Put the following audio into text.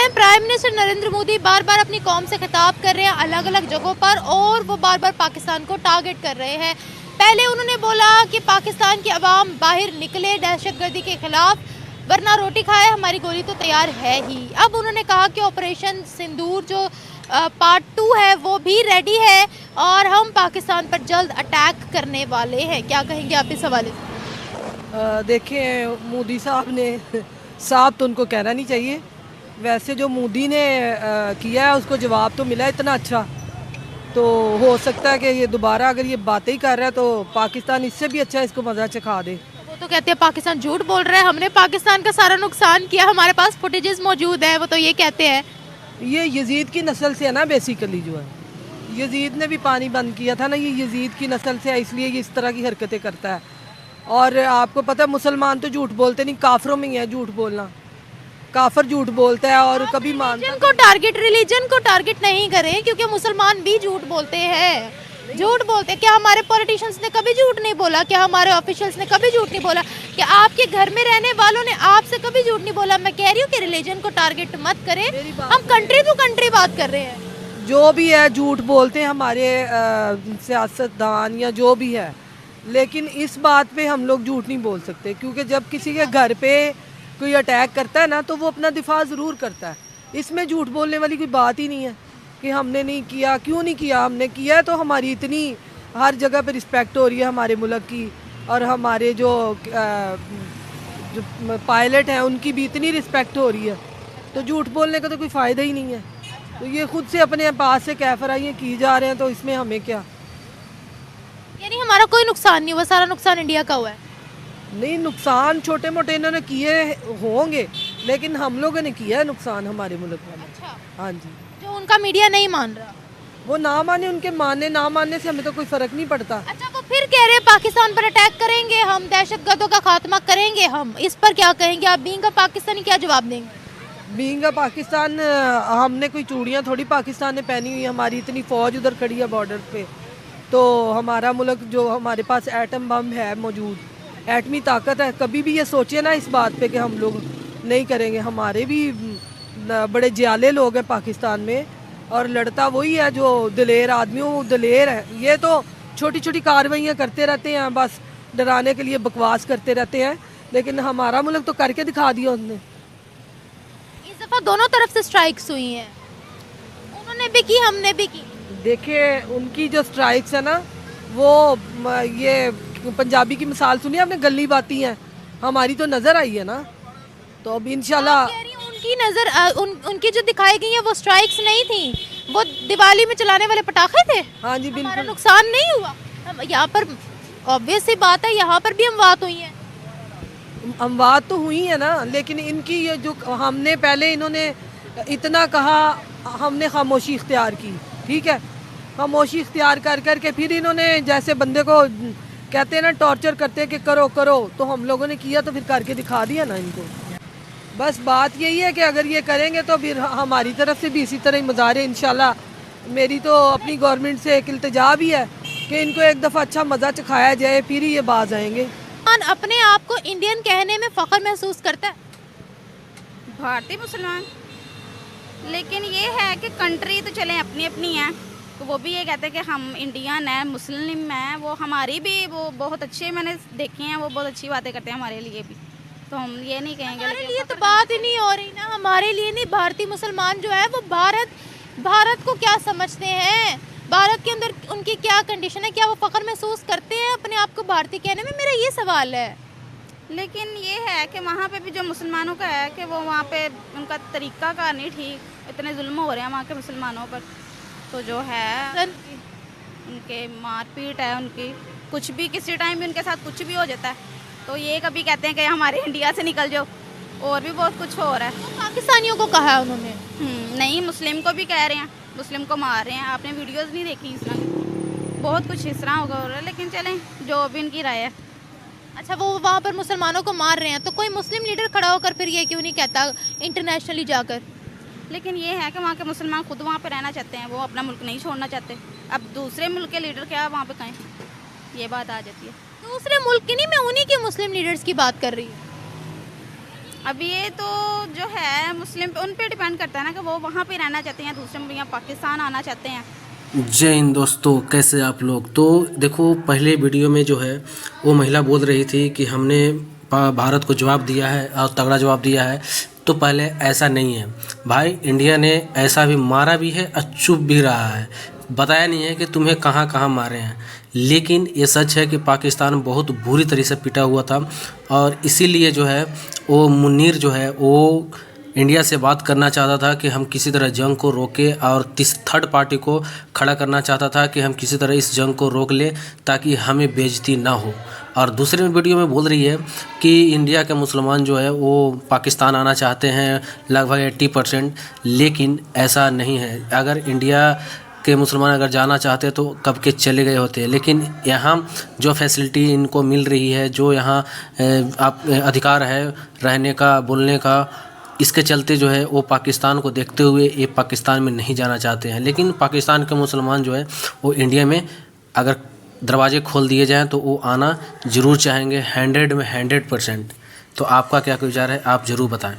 हैं prime minister Narendra Modi बार बार अपनी कौम से खिताब कर रहे हैं अलग अलग जगहों पर, और वो बार बार पाकिस्तान को टारगेट कर रहे हैं। पहले उन्होंने बोला कि पाकिस्तान की आवाम बाहर निकले दहशतगर्दी के खिलाफ, वरना रोटी खाए हमारी गोली तो तैयार है ही। अब उन्होंने कहा कि ऑपरेशन सिंदूर जो पार्ट 2 है वो भी रेडी है और हम पाकिस्तान पर जल्द अटैक करने वाले हैं। क्या कहेंगे आप इस हवाले से? देखिए, मोदी साहब ने साहब तो उनको कहना नहीं चाहिए। वैसे जो मोदी ने किया है उसको जवाब तो मिला इतना अच्छा, तो हो सकता है कि ये दोबारा अगर ये बातें ही कर रहा है तो पाकिस्तान इससे भी अच्छा इसको मज़ा चखा दे। वो तो कहते हैं पाकिस्तान झूठ बोल रहा है, हमने पाकिस्तान का सारा नुकसान किया, हमारे पास फुटेजेस मौजूद है, वो तो ये कहते हैं। ये यजीद की नस्ल से है ना, बेसिकली जो है यजीद ने भी पानी बंद किया था ना, ये यजीद की नस्ल से है, इसलिए ये इस तरह की हरकतें करता है। और आपको पता है मुसलमान तो झूठ बोलते नहीं, काफरों में ही है झूठ बोलना। काफर झूठ बोलता है और कभी मानता रिलीजन को टारगेट नहीं करें, क्योंकि मुसलमान भी झूठ बोलते हैं। झूठ बोलते हैं। क्या हमारे पॉलिटिशियंस ने कभी झूठ नहीं बोला? क्या हमारे ऑफिशियल्स ने कभी झूठ नहीं बोला? क्या आपके घर में रहने वालों ने आपसे कभी झूठ नहीं बोला? मैं कह रही हूँ कि रिलीजन को टारगेट मत करें, हम कंट्री टू कंट्री बात कर रहे हैं। जो भी है झूठ बोलते हैं हमारे सियासतदान या जो भी है, लेकिन इस बात पे हम लोग झूठ नहीं बोल सकते, क्योंकि जब किसी के घर पे कोई अटैक करता है ना तो वो अपना दिफा ज़रूर करता है। इसमें झूठ बोलने वाली कोई बात ही नहीं है कि हमने नहीं किया। क्यों नहीं किया? हमने किया है, तो हमारी इतनी हर जगह पे रिस्पेक्ट हो रही है हमारे मुल्क की, और हमारे जो पायलट हैं उनकी भी इतनी रिस्पेक्ट हो रही है, तो झूठ बोलने का तो कोई फ़ायदा ही नहीं है। तो ये खुद से अपने पास से कैफराइयाँ की जा रहे हैं, तो इसमें हमें क्या? यानी हमारा कोई नुकसान नहीं हुआ, सारा नुकसान इंडिया का हुआ है। नहीं, नुकसान छोटे मोटे इन्होंने किए होंगे, लेकिन हम लोगों ने किया है नुकसान हमारे मुल्क में। अच्छा। हाँ जी। जो उनका मीडिया नहीं मान रहा, वो ना माने, उनके मानने ना मानने से हमें तो कोई फर्क नहीं पड़ता। अच्छा, वो फिर कह रहे हैं पाकिस्तान पर अटैक करेंगे हम, दहशतगर्दों का खात्मा करेंगे हम। इस पर क्या कहेंगे आप? बीइंग अ पाकिस्तानी क्या जवाब देंगे? बीइंग अ पाकिस्तान, हमने कोई चूड़ियाँ थोड़ी पाकिस्तान ने पहनी हुई, हमारी इतनी फ़ौज उधर खड़ी है बॉर्डर पे। तो हमारा मुल्क जो, हमारे पास एटम बम है मौजूद, एटमी ताकत है। कभी भी ये सोचे ना इस बात पे कि हम लोग नहीं करेंगे। हमारे भी बड़े जियाले लोग हैं पाकिस्तान में, और लड़ता वही है जो दिलेर आदमी, वो दिलेर है। ये तो छोटी छोटी कार्रवाइयाँ करते रहते हैं, बस डराने के लिए बकवास करते रहते हैं, लेकिन हमारा मुल्क तो करके दिखा दिया उन्होंने। इस दफा दोनों तरफ से स्ट्राइक्स हुई हैं, उन्होंने भी की, हमने भी की। देखिए, उनकी जो स्ट्राइक्स है ना, वो ये पंजाबी की मिसाल सुनी आपने, गली बाती हैं, हमारी तो नज़र आई है ना। तो अब इंशाल्लाह उनकी नज़र उनकी जो दिखाई गई है वो स्ट्राइक्स नहीं थी, वो दिवाली में चलाने वाले पटाखे थे। हाँ जी, हमारा बिल्कुल। नुकसान नहीं हुआ। यहाँ पर ऑब्वियस सी बात है, यहाँ पर भी अमवात हुई हैं। अमवात तो हुई है ना, लेकिन इनकी ये जो, हमने पहले इन्होंने इतना कहा, हमने खामोशी इख्तियार की, ठीक है। खामोशी इख्तियार कर करके फिर इन्होंने जैसे बंदे को कहते हैं ना, टॉर्चर करते हैं कि करो करो, तो हम लोगों ने किया, तो फिर करके दिखा दिया ना इनको। बस बात यही है कि अगर ये करेंगे तो फिर हमारी तरफ से भी इसी तरह ही मुजाहरे इंशाल्लाह। मेरी तो अपनी गवर्नमेंट से एक इल्तिजा भी है कि इनको एक दफ़ा अच्छा मज़ा चखाया जाए, फिर ही ये बाज आएंगे। अपने आप को इंडियन कहने में फख्र महसूस करता है भारतीय मुसलमान, लेकिन ये है कि कंट्री तो चलें अपनी अपनी है, तो वो भी ये कहते हैं कि हम इंडियन है, मुस्लिम है। वो हमारी भी वो बहुत अच्छे, मैंने देखे हैं, वो बहुत अच्छी बातें करते हैं हमारे लिए भी, तो हम ये नहीं कहेंगे। हमारे लिए तो बात ही नहीं हो रही ना, हमारे लिए नहीं। भारतीय मुसलमान जो है वो भारत को क्या समझते हैं, भारत के अंदर उनकी क्या कंडीशन है, क्या वो फख्र महसूस करते हैं अपने आप को भारतीय कहने में? मेरा ये सवाल है। लेकिन ये है कि वहाँ पे भी जो मुसलमानों का है कि वो वहाँ पे उनका तरीका का नहीं ठीक, इतने जुल्म हो रहे हैं वहाँ के मुसलमानों पर, तो जो है उनके मारपीट है, उनकी कुछ भी किसी टाइम भी उनके साथ कुछ भी हो जाता है, तो ये कभी कहते हैं कि हमारे इंडिया से निकल जाओ, और भी बहुत कुछ हो रहा है। तो पाकिस्तानियों को कहा है उन्होंने? नहीं, मुस्लिम को भी कह रहे हैं, मुस्लिम को मार रहे हैं। आपने वीडियोस नहीं देखी इस तरह की? बहुत कुछ इस तरह होगा हो रहा है, लेकिन चलें जो भी इनकी राय है। अच्छा, वो वहाँ पर मुसलमानों को मार रहे हैं, तो कोई मुस्लिम लीडर खड़ा होकर फिर ये क्यों नहीं कहता इंटरनेशनली जाकर? लेकिन ये है कि वहाँ के मुसलमान खुद वहाँ पे रहना चाहते हैं, वो अपना मुल्क नहीं छोड़ना चाहते। अब दूसरे मुल्क के लीडर क्या वहाँ पे कहें, ये बात आ जाती है। दूसरे मुल्क की नहीं, मैं उन्हीं के मुस्लिम लीडर्स की बात कर रही हूँ। अभी ये तो जो है मुस्लिम उन पे डिपेंड करता है ना कि वो वहाँ पे रहना चाहते हैं, दूसरे यहाँ पाकिस्तान आना चाहते हैं। जय हिंद दोस्तों, कैसे आप लोग। तो देखो, पहले वीडियो में जो है वो महिला बोल रही थी कि हमने भारत को जवाब दिया है और तगड़ा जवाब दिया है। तो पहले ऐसा नहीं है भाई, इंडिया ने ऐसा भी मारा भी है और चुप भी रहा है, बताया नहीं है कि तुम्हें कहाँ कहाँ मारे हैं। लेकिन ये सच है कि पाकिस्तान बहुत बुरी तरीके से पिटा हुआ था और इसीलिए जो है वो मुनीर जो है वो इंडिया से बात करना चाहता था कि हम किसी तरह जंग को रोके और थर्ड पार्टी को खड़ा करना चाहता था कि हम किसी तरह इस जंग को रोक लें ताकि हमें बेइज्जती ना हो। और दूसरे वीडियो में बोल रही है कि इंडिया के मुसलमान जो है वो पाकिस्तान आना चाहते हैं लगभग 80%, लेकिन ऐसा नहीं है। अगर इंडिया के मुसलमान अगर जाना चाहते तो कब के चले गए होते। लेकिन यहाँ जो फैसिलिटी इनको मिल रही है, जो यहाँ आप अधिकार है रहने का, बोलने का, इसके चलते जो है वो पाकिस्तान को देखते हुए ये पाकिस्तान में नहीं जाना चाहते हैं। लेकिन पाकिस्तान के मुसलमान जो है वो इंडिया में अगर दरवाजे खोल दिए जाएं तो वो आना ज़रूर चाहेंगे 100 में 100%। तो आपका क्या विचार है, आप ज़रूर बताएं।